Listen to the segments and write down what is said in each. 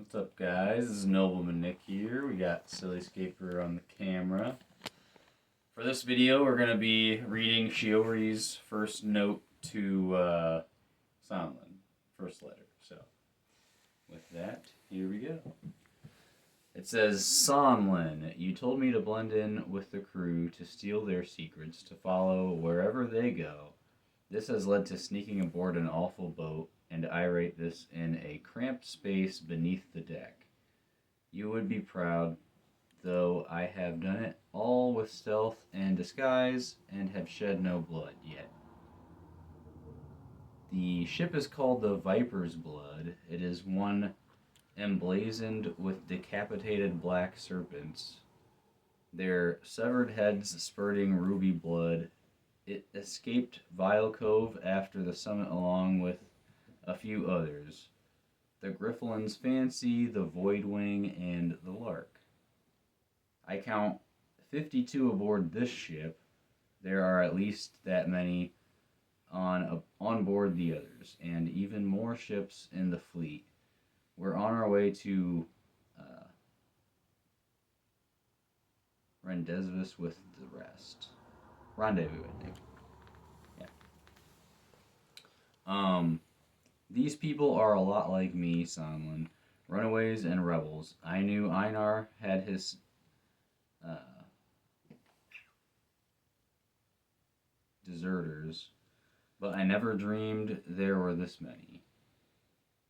What's up, guys? This is Nobleman Nick here. We got Silly Scaper on the camera. For this video, we're going to be reading Shiori's first note to Sonlen. First letter. So, with that, here we go. It says, Sonlen, you told me to blend in with the crew, to steal their secrets, to follow wherever they go. This has led to sneaking aboard an awful boat, and I rate this in a cramped space beneath the deck. You would be proud, though I have done it all with stealth and disguise, and have shed no blood yet. The ship is called the Viper's Blood. It is one emblazoned with decapitated black serpents, their severed heads spurting ruby blood. It escaped Vile Cove after the summit along with a few others. The Grifflin's Fancy, the Voidwing, and the Lark. I count 52 aboard this ship. There are at least that many on board the others, and even more ships in the fleet. We're on our way to rendezvous with the rest. Rendezvous, I think. Yeah. These people are a lot like me, Sonlen. Runaways and rebels. I knew Einar had his deserters, but I never dreamed there were this many.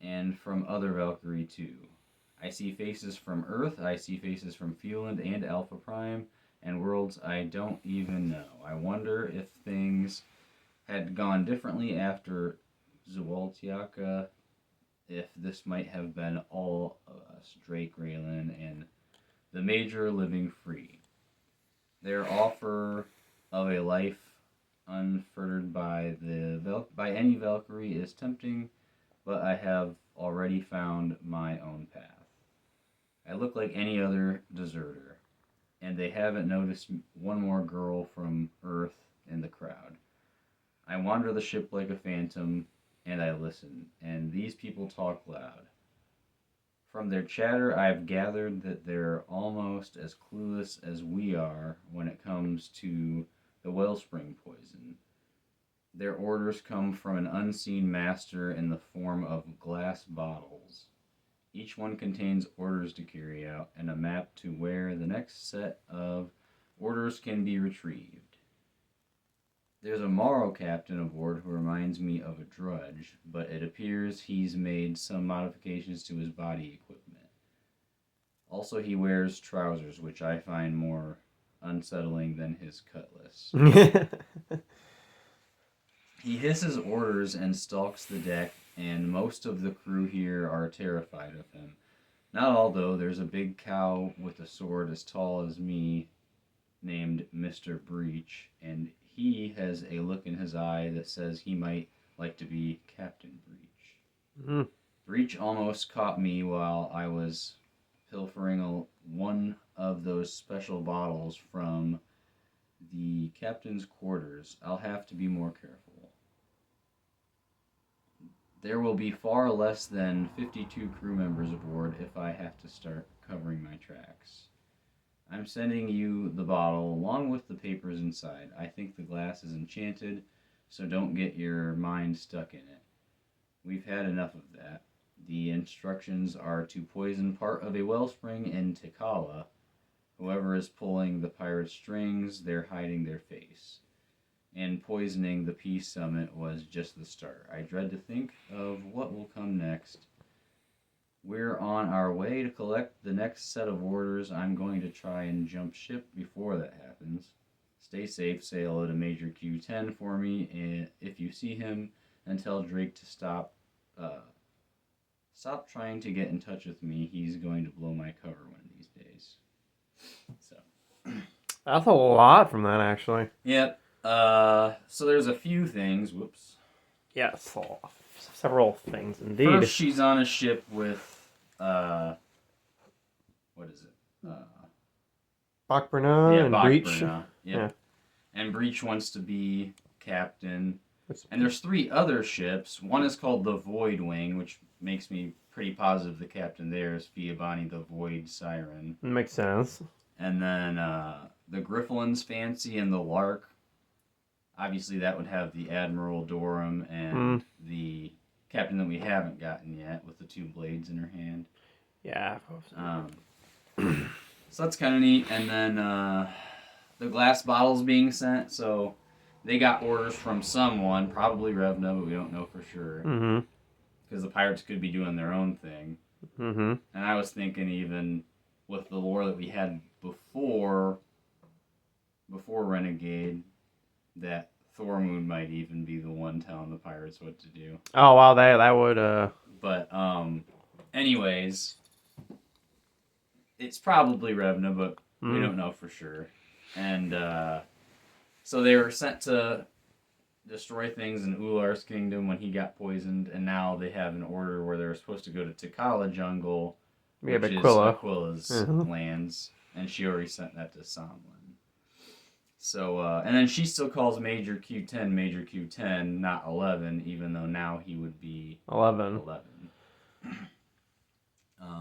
And from other Valkyrie too. I see faces from Earth, I see faces from Fueland and Alpha Prime, and worlds I don't even know. I wonder if things had gone differently after Zawaltiaka, if this might have been all of us, Drake, Raylan, and the Major living free. Their offer of a life unfettered by any Valkyrie is tempting, but I have already found my own path. I look like any other deserter, and they haven't noticed one more girl from Earth in the crowd. I wander the ship like a phantom, and I listen, and these people talk loud. From their chatter, I've gathered that they're almost as clueless as we are when it comes to the wellspring poison. Their orders come from an unseen master in the form of glass bottles. Each one contains orders to carry out and a map to where the next set of orders can be retrieved. There's a Morrow captain aboard who reminds me of a drudge, but it appears he's made some modifications to his body equipment. Also, he wears trousers, which I find more unsettling than his cutlass. He hisses orders and stalks the deck, and most of the crew here are terrified of him. Not all, though. There's a big cow with a sword as tall as me named Mr. Breach, and he has a look in his eye that says he might like to be Captain Breach. Mm. Breach almost caught me while I was pilfering one of those special bottles from the captain's quarters. I'll have to be more careful. There will be far less than 52 crew members aboard if I have to start covering my tracks. I'm sending you the bottle along with the papers inside. I think the glass is enchanted, so don't get your mind stuck in it. We've had enough of that. The instructions are to poison part of a wellspring in Tikala. Whoever is pulling the pirate strings, they're hiding their face. And poisoning the Peace Summit was just the start. I dread to think of what will come next. We're on our way to collect the next set of orders. I'm going to try and jump ship before that happens. Stay safe, say hello to Major Q10 for me, and if you see him, and tell Drake to stop trying to get in touch with me. He's going to blow my cover one of these days. So that's a lot from that, actually. Yep. So there's a few things. Whoops. Yes, several things indeed. First, she's on a ship with, what is it? Bachbruna and Breach. Yep. Yeah. And Breach wants to be captain. And there's 3 other ships. One is called the Voidwing, which makes me pretty positive the captain there is Fiabani the Void Siren. Makes sense. And then the Grifflin's Fancy and the Lark. Obviously, that would have the Admiral Durham and the captain that we haven't gotten yet with the 2 blades in her hand. Yeah. So that's kind of neat. And then the glass bottles being sent. So they got orders from someone, probably Revna, but we don't know for sure. Because the pirates could be doing their own thing. And I was thinking even with the lore that we had before Renegade, that Thormoon might even be the one telling the pirates what to do. Oh wow, that would. But anyways, it's probably Revna, but we don't know for sure. And so they were sent to destroy things in Ular's kingdom when he got poisoned, and now they have an order where they're supposed to go to Takala Jungle, which is Aquila's lands, and Shiori sent that to Sonlen. So, and then she still calls Major Q10, not 11, even though now he would be 11.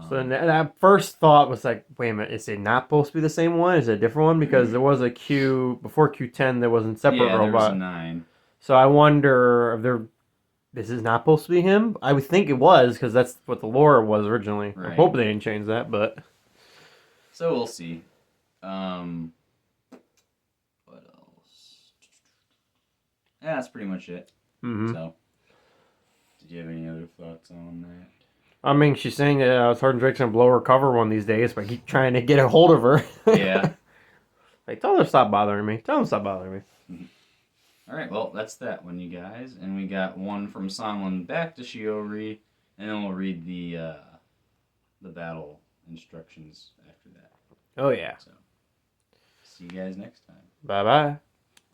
So then that first thought was like, wait a minute, is it not supposed to be the same one? Is it a different one? Because there was a Q, before Q10, there wasn't separate robot. There was a 9. So I wonder if this is not supposed to be him? I would think it was, because that's what the lore was originally. Right. I hope they didn't change that, but... So we'll see. What else? Yeah, that's pretty much it. So, did you have any other thoughts on that? I mean, she's saying that Sergeant Drake's going to blow her cover one of these days, but I keep trying to get a hold of her. Yeah. Like, tell her to stop bothering me. Tell him to stop bothering me. All right, well, that's that one, you guys. And we got one from Sonlen back to Shiori, and then we'll read the battle instructions after that. Oh, yeah. So, see you guys next time. Bye-bye.